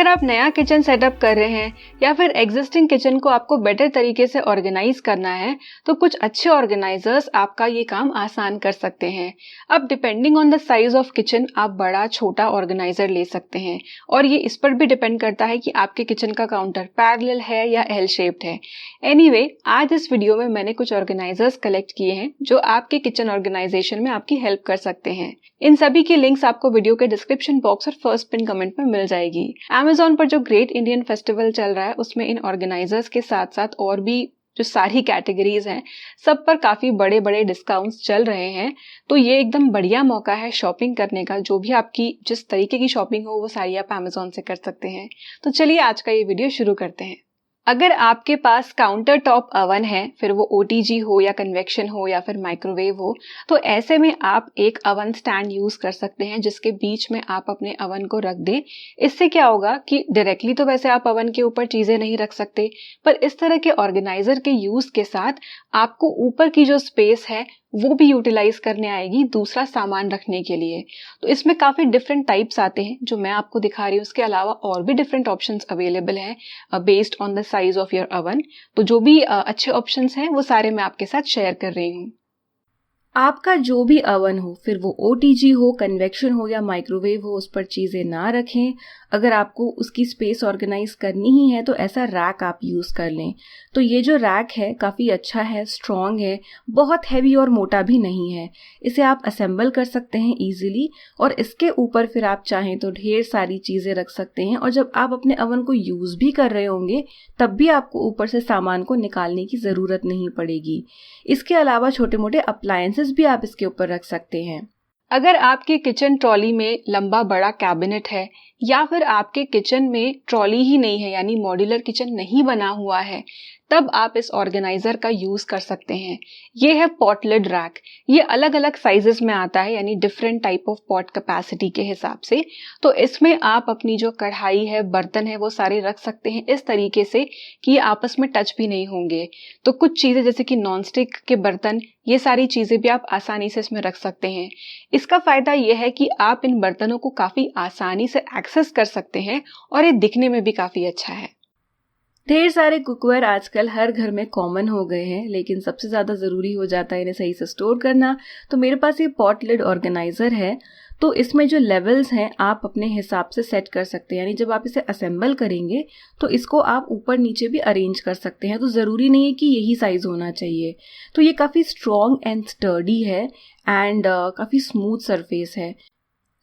आप नया kitchen setup कर रहे हैं या फिर एग्जिस्टिंग किचन को आपको बेटर तरीके से ऑर्गेनाइज करना है तो कुछ अच्छे ऑर्गेनाइजर्स आपका ये काम आसान कर सकते हैं। अब depending on the size of kitchen आप बड़ा छोटा ऑर्गेनाइजर ले सकते हैं और ये इस पर भी डिपेंड करता है कि आपके किचन का काउंटर पैरेलल है या एल शेप्ड है। एनीवे, आज इस वीडियो में मैंने कुछ ऑर्गेनाइजर्स कलेक्ट किए हैं जो आपके किचन ऑर्गेनाइजेशन में आपकी हेल्प कर सकते हैं। इन सभी की लिंक्स आपको वीडियो के डिस्क्रिप्शन बॉक्स और फर्स्ट पिन कमेंट में मिल जाएगी। Amazon पर जो ग्रेट इंडियन फेस्टिवल चल रहा है उसमें इन ऑर्गेनाइजर्स के साथ साथ और भी जो सारी कैटेगरीज हैं सब पर काफी बड़े बड़े डिस्काउंट्स चल रहे हैं। तो ये एकदम बढ़िया मौका है शॉपिंग करने का। जो भी आपकी जिस तरीके की शॉपिंग हो वो सारी आप Amazon से कर सकते हैं। तो चलिए आज का ये वीडियो शुरू करते हैं। अगर आपके पास काउंटर टॉप अवन है, फिर वो OTG हो या कन्वेक्शन हो या फिर माइक्रोवेव हो, तो ऐसे में आप एक अवन स्टैंड यूज कर सकते हैं जिसके बीच में आप अपने अवन को रख दें। इससे क्या होगा कि डायरेक्टली तो वैसे आप अवन के ऊपर चीजें नहीं रख सकते, पर इस तरह के ऑर्गेनाइजर के यूज के साथ आपको ऊपर की जो स्पेस है वो भी यूटिलाइज करने आएगी दूसरा सामान रखने के लिए। तो इसमें काफी डिफरेंट टाइप्स आते हैं जो मैं आपको दिखा रही हूँ। उसके अलावा और भी डिफरेंट ऑप्शंस अवेलेबल हैं based on the size of your oven. तो जो भी अच्छे ऑप्शंस हैं वो सारे मैं आपके साथ शेयर कर रही हूँ। आपका जो भी अवन हो, फिर वो OTG हो, कन्वेक्शन हो या माइक्रोवेव हो, उस पर चीज़ें ना रखें। अगर आपको उसकी स्पेस ऑर्गेनाइज करनी ही है तो ऐसा रैक आप यूज़ कर लें। तो ये जो रैक है काफ़ी अच्छा है, स्ट्रॉन्ग है, बहुत हैवी और मोटा भी नहीं है। इसे आप असेंबल कर सकते हैं ईजिली और इसके ऊपर फिर आप चाहें तो ढेर सारी चीज़ें रख सकते हैं। और जब आप अपने अवन को यूज़ भी कर रहे होंगे तब भी आपको ऊपर से सामान को निकालने की ज़रूरत नहीं पड़ेगी। इसके अलावा छोटे मोटे अप्लायंसेस भी आप इसके ऊपर रख सकते हैं। अगर आपके किचन ट्रॉली में लंबा बड़ा कैबिनेट है या फिर आपके किचन में ट्रॉली ही नहीं है यानी मॉड्यूलर किचन नहीं बना हुआ है, तब आप इस ऑर्गेनाइजर का यूज कर सकते हैं। ये है पॉट लिड रैक। ये अलग अलग साइजेस में आता है यानी different type of pot capacity के हिसाब से। तो इसमें आप अपनी जो कढ़ाई है, बर्तन है, वो सारे रख सकते हैं इस तरीके से कि ये आपस में टच भी नहीं होंगे। तो कुछ चीजें जैसे कि नॉनस्टिक के बर्तन, ये सारी चीजें भी आप आसानी से इसमें रख सकते हैं। इसका फायदा यह है कि आप इन बर्तनों को काफी आसानी से एक्सेस कर सकते हैं और ये दिखने में भी काफी अच्छा है। ढेर सारे कुकवेयर आजकल हर घर में कॉमन हो गए हैं, लेकिन सबसे ज़्यादा ज़रूरी हो जाता है इन्हें सही से स्टोर करना। तो मेरे पास ये पॉट लिड ऑर्गेनाइज़र है। तो इसमें जो लेवल्स हैं आप अपने हिसाब से सेट कर सकते हैं। यानी जब आप इसे असेंबल करेंगे तो इसको आप ऊपर नीचे भी अरेंज कर सकते हैं। तो ज़रूरी नहीं है कि यही साइज़ होना चाहिए। तो ये काफ़ी स्ट्रॉन्ग एंड स्टर्डी है एंड काफ़ी स्मूथ सरफेस है।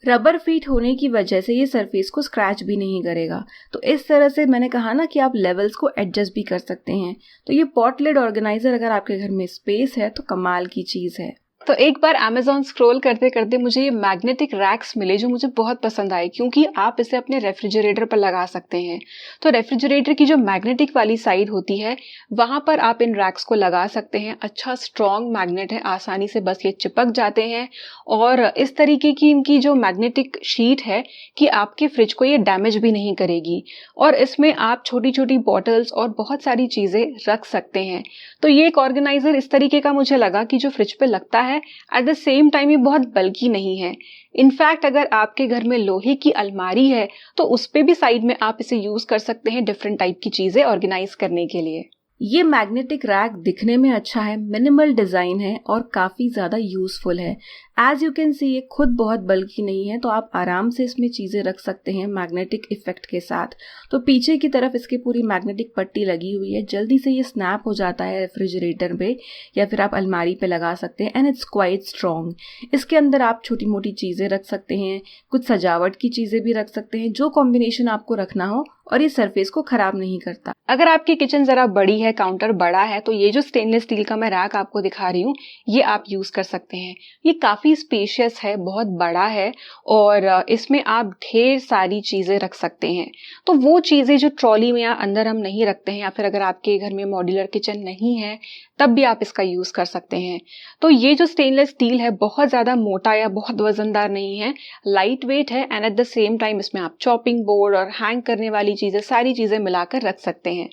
रबर फीट होने की वजह से ये सरफेस को स्क्रैच भी नहीं करेगा। तो इस तरह से मैंने कहा ना कि आप लेवल्स को एडजस्ट भी कर सकते हैं। तो ये पॉट लिड ऑर्गेनाइजर अगर आपके घर में स्पेस है तो कमाल की चीज़ है। तो एक बार Amazon स्क्रॉल करते करते मुझे ये मैग्नेटिक रैक्स मिले जो मुझे बहुत पसंद आए, क्योंकि आप इसे अपने रेफ्रिजरेटर पर लगा सकते हैं। तो रेफ्रिजरेटर की जो मैग्नेटिक वाली साइड होती है वहां पर आप इन रैक्स को लगा सकते हैं। अच्छा स्ट्रॉन्ग मैग्नेट है, आसानी से बस ये चिपक जाते हैं। और इस तरीके की इनकी जो मैग्नेटिक शीट है कि आपके फ्रिज को ये डैमेज भी नहीं करेगी। और इसमें आप छोटी छोटी बॉटल्स और बहुत सारी चीजें रख सकते हैं। तो ये एक ऑर्गेनाइजर इस तरीके का मुझे लगा कि जो फ्रिज पे लगता है एट द सेम टाइम ये बहुत बल्की नहीं है। इनफैक्ट अगर आपके घर में लोहे की अलमारी है तो उस पे भी साइड में आप इसे यूज कर सकते हैं डिफरेंट टाइप की चीजें ऑर्गेनाइज करने के लिए। ये मैग्नेटिक रैक दिखने में अच्छा है, मिनिमल डिजाइन है और काफी ज्यादा यूजफुल है। एज यू कैन सी ये खुद बहुत बल्कि नहीं है, तो आप आराम से इसमें चीजें रख सकते हैं मैग्नेटिक इफेक्ट के साथ। तो पीछे की तरफ इसकी पूरी मैग्नेटिक पट्टी लगी हुई है, जल्दी से ये स्नैप हो जाता है रेफ्रिजरेटर पे या फिर आप अलमारी पे लगा सकते हैं एंड इट्स क्वाइट स्ट्रॉन्ग। इसके अंदर आप छोटी मोटी चीजें रख सकते हैं, कुछ सजावट की चीजें भी रख सकते हैं, जो कॉम्बिनेशन आपको रखना हो, और ये सरफेस को खराब नहीं करता। अगर आपकी किचन जरा बड़ी है, काउंटर बड़ा है, तो ये जो स्टेनलेस स्टील का मैं रैक आपको दिखा रही हूँ ये आप यूज कर सकते हैं। ये काफी स्पेशियस है, बहुत बड़ा है और इसमें आप ढेर सारी चीजें रख सकते हैं। तो वो चीजें जो ट्रॉली में या अंदर हम नहीं रखते हैं, या फिर अगर आपके घर में मॉड्यूलर किचन नहीं है तब भी आप इसका यूज कर सकते हैं। तो ये जो स्टेनलेस स्टील है बहुत ज्यादा मोटा या बहुत वजनदार नहीं है, लाइट वेट है and at the same time इसमें आप चॉपिंग बोर्ड और हैंग करने वाली चीजें, सारी चीजें मिलाकर रख सकते हैं।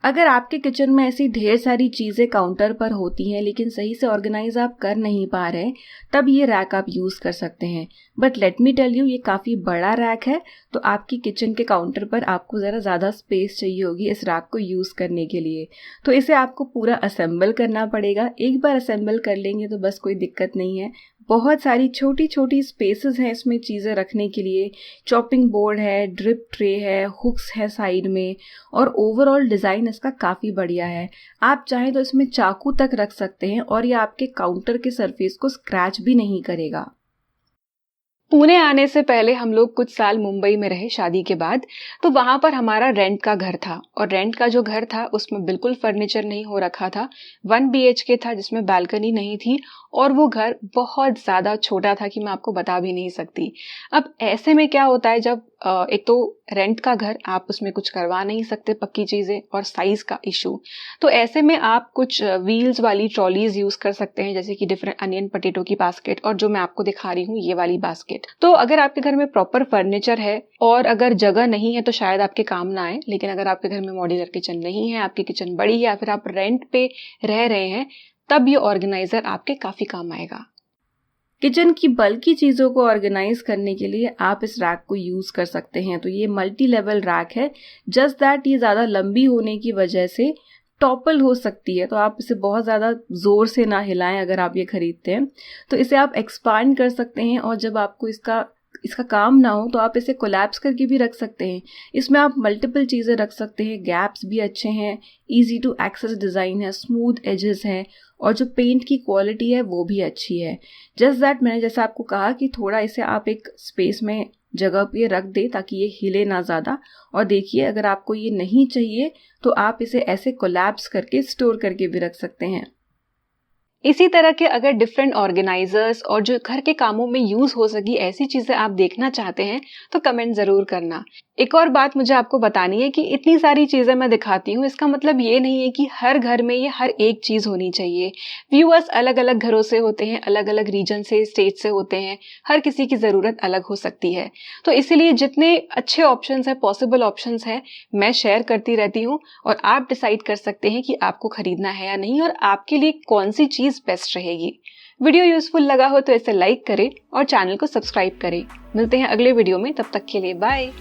अगर आपके किचन में ऐसी ढेर सारी चीज़ें काउंटर पर होती हैं लेकिन सही से ऑर्गेनाइज आप कर नहीं पा रहे, तब ये रैक आप यूज़ कर सकते हैं। But let me tell you, ये काफ़ी बड़ा रैक है, तो आपकी किचन के काउंटर पर आपको ज़रा ज़्यादा स्पेस चाहिए होगी इस रैक को यूज़ करने के लिए। तो इसे आपको पूरा असेंबल करना पड़ेगा। एक बार असेंबल कर लेंगे तो बस कोई दिक्कत नहीं है। बहुत सारी छोटी छोटी स्पेसेस हैं इसमें चीज़ें रखने के लिए। चॉपिंग बोर्ड है, ड्रिप ट्रे है, हुक्स है साइड में, और ओवरऑल डिज़ाइन इसका काफ़ी बढ़िया है। आप चाहें तो इसमें चाकू तक रख सकते हैं और ये आपके काउंटर के सरफेस को स्क्रैच भी नहीं करेगा। पुणे आने से पहले हम लोग कुछ साल मुंबई में रहे शादी के बाद। तो वहां पर हमारा रेंट का घर था, और रेंट का जो घर था उसमें बिल्कुल फर्नीचर नहीं हो रखा था। 1 BHK था जिसमें बालकनी नहीं थी, और वो घर बहुत ज़्यादा छोटा था कि मैं आपको बता भी नहीं सकती। अब ऐसे में क्या होता है, जब एक तो रेंट का घर, आप उसमें कुछ करवा नहीं सकते पक्की चीज़ें, और साइज़ का इशू। तो ऐसे में आप कुछ व्हील्स वाली ट्रॉलीज यूज़ कर सकते हैं, जैसे कि डिफरेंट अनियन पोटैटो की बास्केट, और जो मैं आपको दिखा रही हूँ ये वाली बास्केट। तो अगर आपके घर में प्रॉपर फर्नीचर है और अगर जगह नहीं है तो शायद आपके काम ना आए, लेकिन अगर आपके घर में मॉड्यूलर किचन नहीं है, आपकी किचन बड़ी है, या फिर आप रेंट पे रह रहे हैं, तब ये ऑर्गेनाइजर आपके काफ़ी काम आएगा। किचन की बल्कि चीज़ों को ऑर्गेनाइज करने के लिए आप इस रैक को यूज़ कर सकते हैं। तो ये मल्टी लेवल रैक है, जस्ट दैट ये ज़्यादा लंबी होने की वजह से टॉपल हो सकती है, तो आप इसे बहुत ज़्यादा ज़ोर से ना हिलाएं अगर आप ये खरीदते हैं। तो इसे आप एक्सपांड कर सकते हैं, और जब आपको इसका काम ना हो तो आप इसे कोलैप्स करके भी रख सकते हैं। इसमें आप मल्टीपल चीज़ें रख सकते हैं। गैप्स भी अच्छे हैं, ईजी टू एक्सेस डिज़ाइन है, स्मूथ एजेस हैं, और जो पेंट की क्वालिटी है वो भी अच्छी है। जस्ट दैट मैंने जैसे आपको कहा कि थोड़ा इसे आप एक स्पेस में जगह पे रख दें ताकि ये हिले ना ज़्यादा। और देखिए, अगर आपको ये नहीं चाहिए तो आप इसे ऐसे कोलैप्स करके स्टोर करके भी रख सकते हैं। इसी तरह के अगर डिफरेंट ऑर्गेनाइजर्स और जो घर के कामों में यूज हो सकी ऐसी चीजें आप देखना चाहते हैं तो कमेंट जरूर करना। एक और बात मुझे आपको बतानी है कि इतनी सारी चीजें मैं दिखाती हूँ, इसका मतलब ये नहीं है कि हर घर में ये हर एक चीज होनी चाहिए। व्यूअर्स अलग अलग घरों से होते हैं, अलग अलग रीजन से, स्टेट से होते हैं, हर किसी की जरूरत अलग हो सकती है। तो इसीलिए जितने अच्छे ऑप्शंस है, पॉसिबल ऑप्शंस है, मैं शेयर करती रहती हूँ, और आप डिसाइड कर सकते हैं कि आपको खरीदना है या नहीं, और आपके लिए कौन सी चीज बेस्ट रहेगी। वीडियो यूजफुल लगा हो तो इसे लाइक करें और चैनल को सब्सक्राइब करें। मिलते हैं अगले वीडियो में, तब तक के लिए बाय।